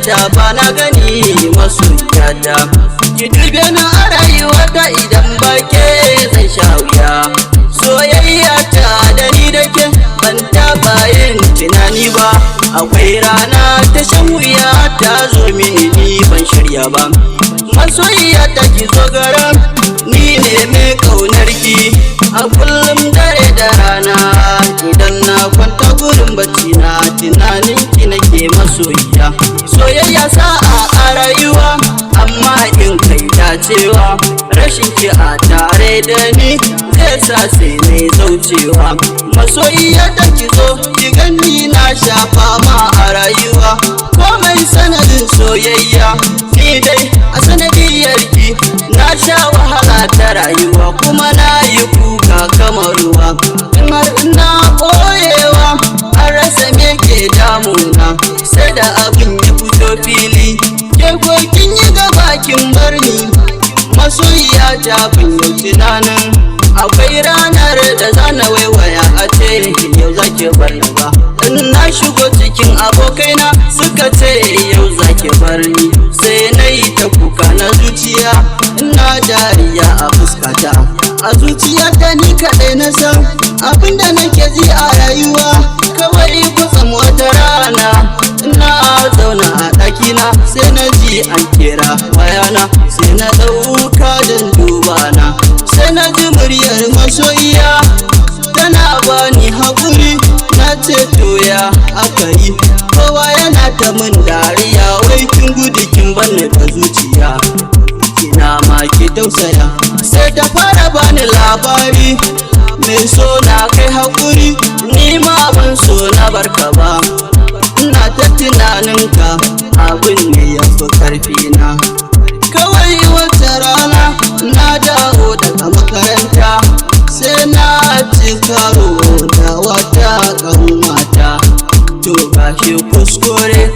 ta bana gani masoyata, ki dube na a rayuwata idan ba ke zan sha wuya. Soyayya ta da ni da ke ban taɓa yin tunani ba, akwai rana ta shan wuya ta zo mini ni ban shirya ba. Masoyiya ta ki zo garan ni ne mai ƙaunar ki, a kullum dare da rana idan na kwanta gurin bacci na tunanin ki nake masoyiya. Soyayya sa'a a rayuwa amma in kai dacewa, rashin ki a tare da ni zai sa sai mai zaucewa. Masoyiya ta ki zo ki gani na shafa ma a rayuwa, komai sanadin soyayya ni dai a sanadiyar ki na sha wahala ta rayuwa, kuma na yi kuka kamar ruwa. Kamar ina ɓoyewa an rasa me ke damuna, sai da abin ya fito fili ke kin yi gaba kin bar ni. Masoyiya ta bin yau tunanin akwai ranar da zana waiwaya a ce yau zaki bar ni ba. In na shigo cikin abokaina suka ce yau zaki bar ni, sai na yi ta kuka na zuciya, ina dariya a fuskata. A zuciya ta ni kaɗai na san abinda nake ji a rayuwa, kawai kusan wata rana ina zauna a ɗakina sai na ji an kira wayana, sai na ɗauka don duba na, sai na ji muryar masoyiya tana bani haƙuri. Na ce to ya aka yi, kowa yana ta min dariya, wai kin gudu kin banne ta zuciya, kina ma ki tausaya. Sai ta fara bani labari, mai so na kai haƙuri, ni ma ban so na barka ba, ina ta tunaninka abin ne ya fi ƙarfi na. Kawai wata rana na dawo daga makaranta, sai na ci karo da wata ƙanwata, to gashi kuskure